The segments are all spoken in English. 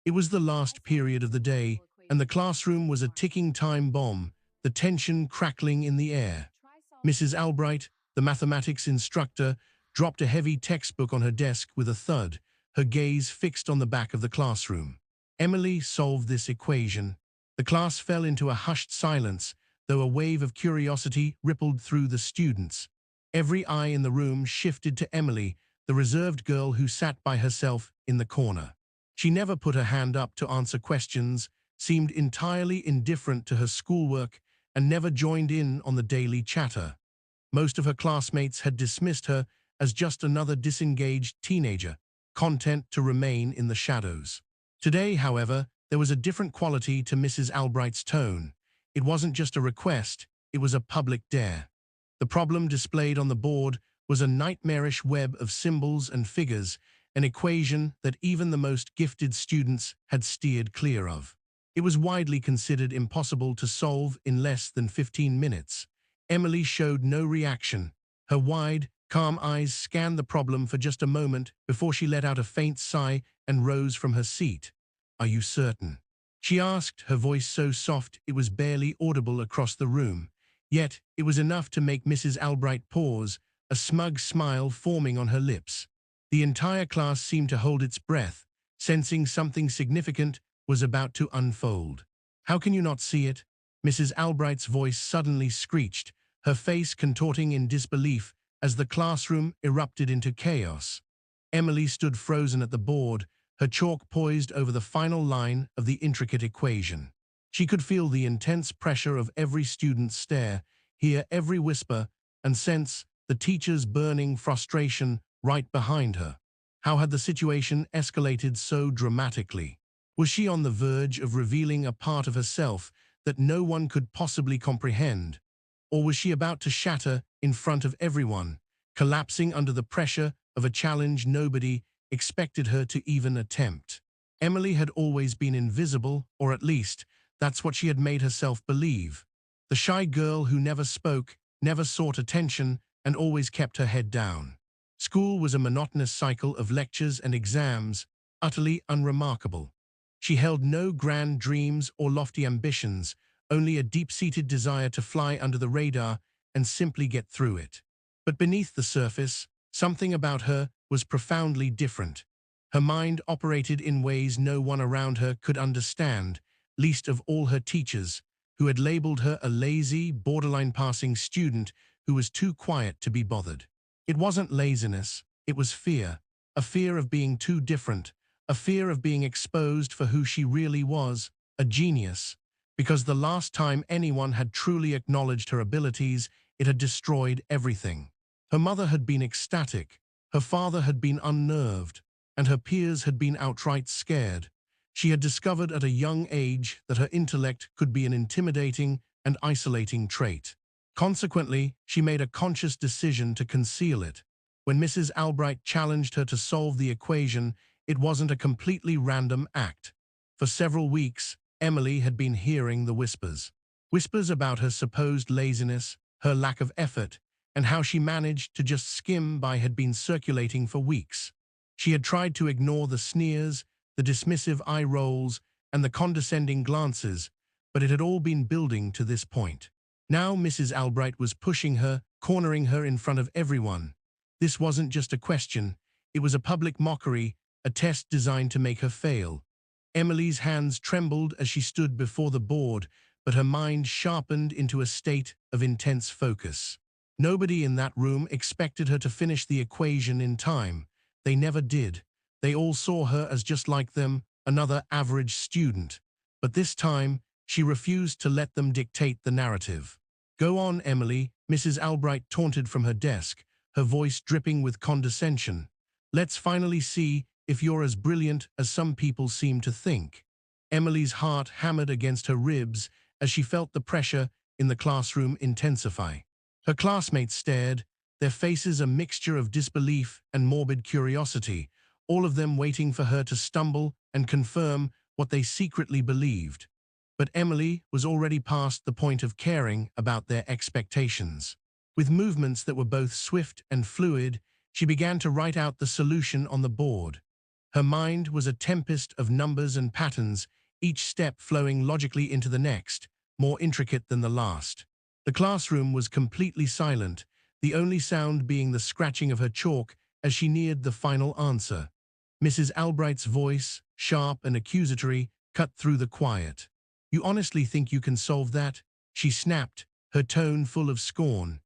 It was the last period of the day, and the classroom was a ticking time bomb, the tension crackling in the air. Mrs. Albright, the mathematics instructor, dropped a heavy textbook on her desk with a thud, her gaze fixed on the back of the classroom. Emily solved this equation. The class fell into a hushed silence, though a wave of curiosity rippled through the students. Every eye in the room shifted to Emily, the reserved girl who sat by herself in the corner. She never put her hand up to answer questions, seemed entirely indifferent to her schoolwork, and never joined in on the daily chatter. Most of her classmates had dismissed her as just another disengaged teenager, content to remain in the shadows. Today, however, there was a different quality to Mrs. Albright's tone. It wasn't just a request, it was a public dare. The problem displayed on the board was a nightmarish web of symbols and figures, an equation that even the most gifted students had steered clear of. It was widely considered impossible to solve in less than 15 minutes. Emily showed no reaction. Her wide, calm eyes scanned the problem for just a moment before she let out a faint sigh and rose from her seat. "Are you certain?" she asked, her voice so soft it was barely audible across the room. Yet it was enough to make Mrs. Albright pause, a smug smile forming on her lips. The entire class seemed to hold its breath, sensing something significant was about to unfold. "How can you not see it?" Mrs. Albright's voice suddenly screeched, her face contorting in disbelief as the classroom erupted into chaos. Emily stood frozen at the board, her chalk poised over the final line of the intricate equation. She could feel the intense pressure of every student's stare, hear every whisper, and sense the teacher's burning frustration right behind her. How had the situation escalated so dramatically? Was she on the verge of revealing a part of herself that no one could possibly comprehend? Or was she about to shatter in front of everyone, collapsing under the pressure of a challenge nobody expected her to even attempt? Emily had always been invisible, or at least, that's what she had made herself believe. The shy girl who never spoke, never sought attention, and always kept her head down. School was a monotonous cycle of lectures and exams, utterly unremarkable. She held no grand dreams or lofty ambitions, only a deep-seated desire to fly under the radar and simply get through it. But beneath the surface, something about her was profoundly different. Her mind operated in ways no one around her could understand, least of all her teachers, who had labeled her a lazy, borderline passing student who was too quiet to be bothered. It wasn't laziness, it was fear, a fear of being too different, a fear of being exposed for who she really was, a genius. Because the last time anyone had truly acknowledged her abilities, it had destroyed everything. Her mother had been ecstatic, her father had been unnerved, and her peers had been outright scared. She had discovered at a young age that her intellect could be an intimidating and isolating trait. Consequently, she made a conscious decision to conceal it. When Mrs. Albright challenged her to solve the equation, it wasn't a completely random act. For several weeks, Emily had been hearing the whispers. Whispers about her supposed laziness, her lack of effort, and how she managed to just skim by had been circulating for weeks. She had tried to ignore the sneers, the dismissive eye rolls, and the condescending glances, but it had all been building to this point. Now Mrs. Albright was pushing her, cornering her in front of everyone. This wasn't just a question, it was a public mockery, a test designed to make her fail. Emily's hands trembled as she stood before the board, but her mind sharpened into a state of intense focus. Nobody in that room expected her to finish the equation in time. They never did. They all saw her as just like them, another average student. But this time, she refused to let them dictate the narrative. "Go on, Emily," Mrs. Albright taunted from her desk, her voice dripping with condescension. "Let's finally see if you're as brilliant as some people seem to think." Emily's heart hammered against her ribs as she felt the pressure in the classroom intensify. Her classmates stared, their faces a mixture of disbelief and morbid curiosity, all of them waiting for her to stumble and confirm what they secretly believed. But Emily was already past the point of caring about their expectations. With movements that were both swift and fluid, she began to write out the solution on the board. Her mind was a tempest of numbers and patterns, each step flowing logically into the next, more intricate than the last. The classroom was completely silent, the only sound being the scratching of her chalk as she neared the final answer. Mrs. Albright's voice, sharp and accusatory, cut through the quiet. "You honestly think you can solve that?" she snapped, her tone full of scorn.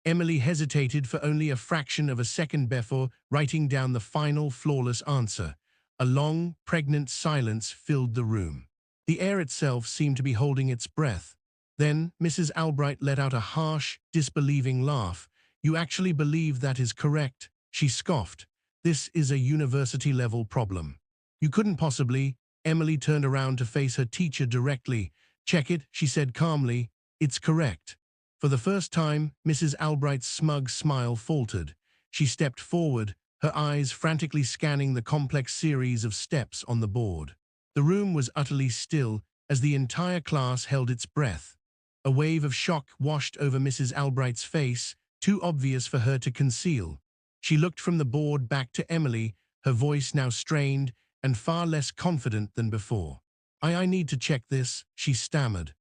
Emily hesitated for only a fraction of a second before writing down the final flawless answer. A long, pregnant silence filled the room. The air itself seemed to be holding its breath. Then Mrs. Albright let out a harsh, disbelieving laugh. "You actually believe that is correct?" she scoffed. "This is a university-level problem. You couldn't possibly." Emily turned around to face her teacher directly. "Check it," she said calmly. "It's correct." For the first time, Mrs. Albright's smug smile faltered. She stepped forward, her eyes frantically scanning the complex series of steps on the board. The room was utterly still as the entire class held its breath. A wave of shock washed over Mrs. Albright's face, too obvious for her to conceal. She looked from the board back to Emily, her voice now strained and far less confident than before. I need to check this," she stammered.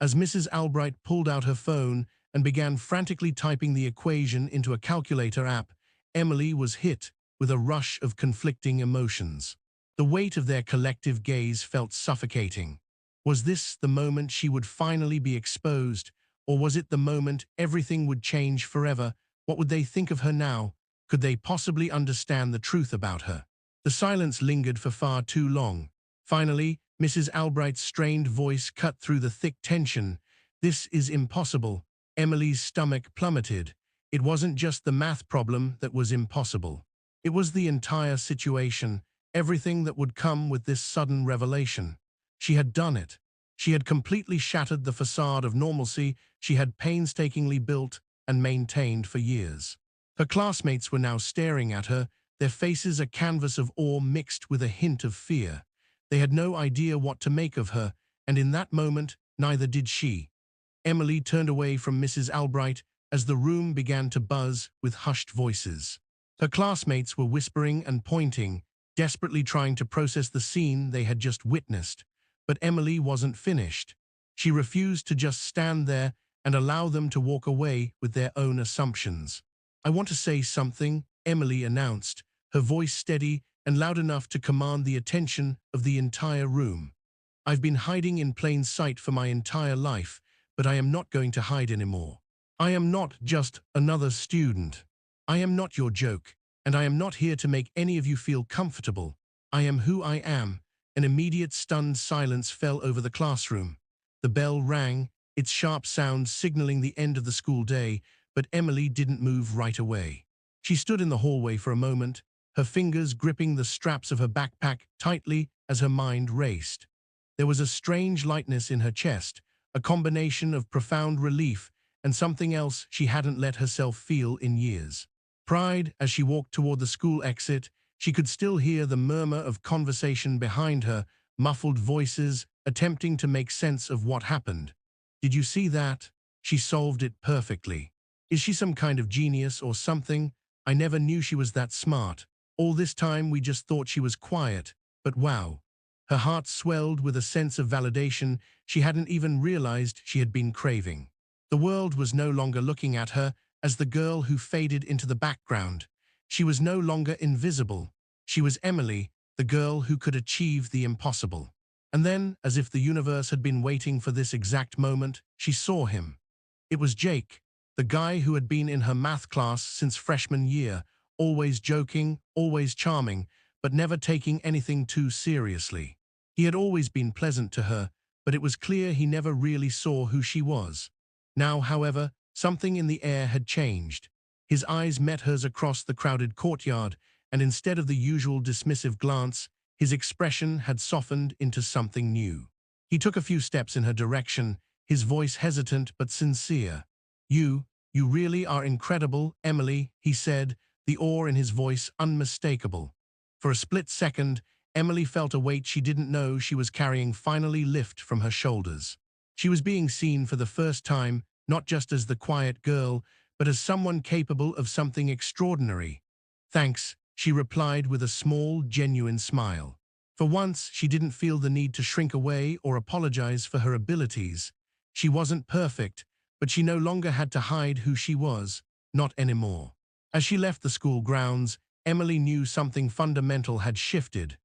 As Mrs. Albright pulled out her phone and began frantically typing the equation into a calculator app, Emily was hit with a rush of conflicting emotions. The weight of their collective gaze felt suffocating. Was this the moment she would finally be exposed, or was it the moment everything would change forever? What would they think of her now? Could they possibly understand the truth about her? The silence lingered for far too long. Finally, Mrs. Albright's strained voice cut through the thick tension. "This is impossible." Emily's stomach plummeted. It wasn't just the math problem that was impossible. It was the entire situation, everything that would come with this sudden revelation. She had done it. She had completely shattered the facade of normalcy she had painstakingly built and maintained for years. Her classmates were now staring at her, their faces a canvas of awe mixed with a hint of fear. They had no idea what to make of her, and in that moment, neither did she. Emily turned away from Mrs. Albright as the room began to buzz with hushed voices. Her classmates were whispering and pointing, desperately trying to process the scene they had just witnessed. But Emily wasn't finished. She refused to just stand there and allow them to walk away with their own assumptions. "I want to say something," Emily announced, her voice steady and loud enough to command the attention of the entire room. "I've been hiding in plain sight for my entire life, but I am not going to hide anymore. I am not just another student. I am not your joke, and I am not here to make any of you feel comfortable. I am who I am." An immediate stunned silence fell over the classroom. The bell rang, its sharp sound signaling the end of the school day, but Emily didn't move right away. She stood in the hallway for a moment, her fingers gripping the straps of her backpack tightly as her mind raced. There was a strange lightness in her chest, a combination of profound relief and something else she hadn't let herself feel in years. Pride. As she walked toward the school exit, she could still hear the murmur of conversation behind her, muffled voices attempting to make sense of what happened. "Did you see that? She solved it perfectly. Is she some kind of genius or something? I never knew she was that smart. All this time we just thought she was quiet, but wow." Her heart swelled with a sense of validation she hadn't even realized she had been craving. The world was no longer looking at her as the girl who faded into the background. She was no longer invisible. She was Emily, the girl who could achieve the impossible. And then, as if the universe had been waiting for this exact moment, she saw him. It was Jake, the guy who had been in her math class since freshman year, always joking, always charming, but never taking anything too seriously. He had always been pleasant to her, but it was clear he never really saw who she was. Now, however, something in the air had changed. His eyes met hers across the crowded courtyard, and instead of the usual dismissive glance, his expression had softened into something new. He took a few steps in her direction, his voice hesitant but sincere. You really are incredible, Emily," he said, the awe in his voice unmistakable. For a split second, Emily felt a weight she didn't know she was carrying finally lift from her shoulders. She was being seen for the first time, not just as the quiet girl, but as someone capable of something extraordinary. "Thanks," she replied with a small, genuine smile. For once, she didn't feel the need to shrink away or apologize for her abilities. She wasn't perfect, but she no longer had to hide who she was, not anymore. As she left the school grounds, Emily knew something fundamental had shifted.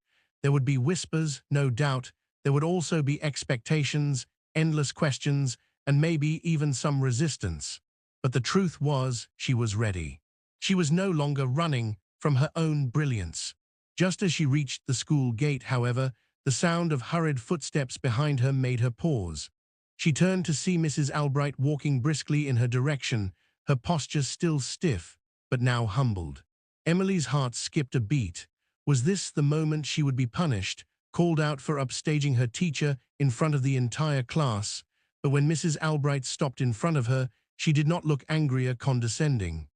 There would be whispers, no doubt. There would also be expectations, endless questions, and maybe even some resistance. But the truth was, she was ready. She was no longer running from her own brilliance. Just as she reached the school gate, however, the sound of hurried footsteps behind her made her pause. She turned to see Mrs. Albright walking briskly in her direction, her posture still stiff, but now humbled. Emily's heart skipped a beat. Was this the moment she would be punished, called out for upstaging her teacher in front of the entire class? But when Mrs. Albright stopped in front of her, she did not look angry or condescending.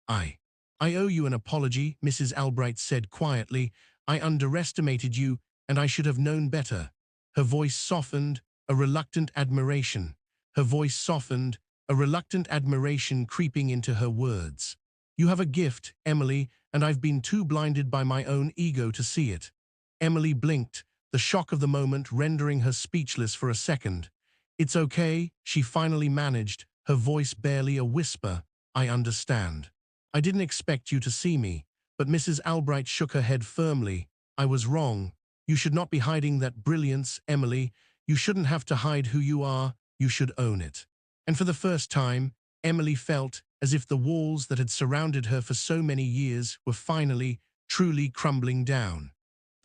I I owe you an apology, Mrs. Albright said quietly. I underestimated you, and I should have known better. Her voice softened, a reluctant admiration. Her voice softened, a reluctant admiration creeping into her words. You have a gift, Emily, and I've been too blinded by my own ego to see it. Emily blinked, the shock of the moment rendering her speechless for a second. It's okay, she finally managed, her voice barely a whisper. I understand. I didn't expect you to see me, but Mrs. Albright shook her head firmly. I was wrong. You should not be hiding that brilliance, Emily. You shouldn't have to hide who you are. You should own it. And for the first time, Emily felt as if the walls that had surrounded her for so many years were finally, truly crumbling down.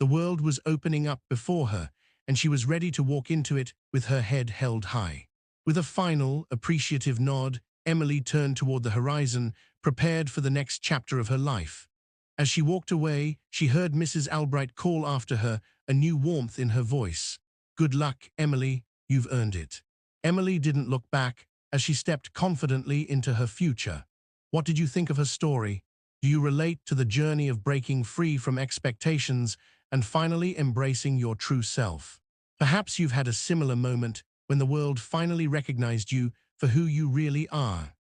The world was opening up before her, and she was ready to walk into it with her head held high. With a final, appreciative nod, Emily turned toward the horizon, prepared for the next chapter of her life. As she walked away, she heard Mrs. Albright call after her, a new warmth in her voice. Good luck, Emily, you've earned it. Emily didn't look back as she stepped confidently into her future. What did you think of her story? Do you relate to the journey of breaking free from expectations and finally embracing your true self? Perhaps you've had a similar moment when the world finally recognized you for who you really are.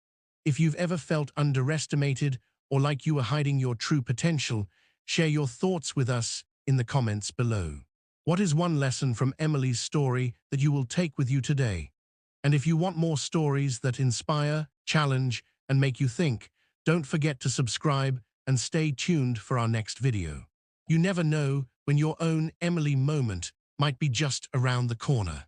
If you've ever felt underestimated or like you were hiding your true potential, share your thoughts with us in the comments below. What is one lesson from Emily's story that you will take with you today? And if you want more stories that inspire, challenge, and make you think, don't forget to subscribe and stay tuned for our next video. You never know when your own Emily moment might be just around the corner.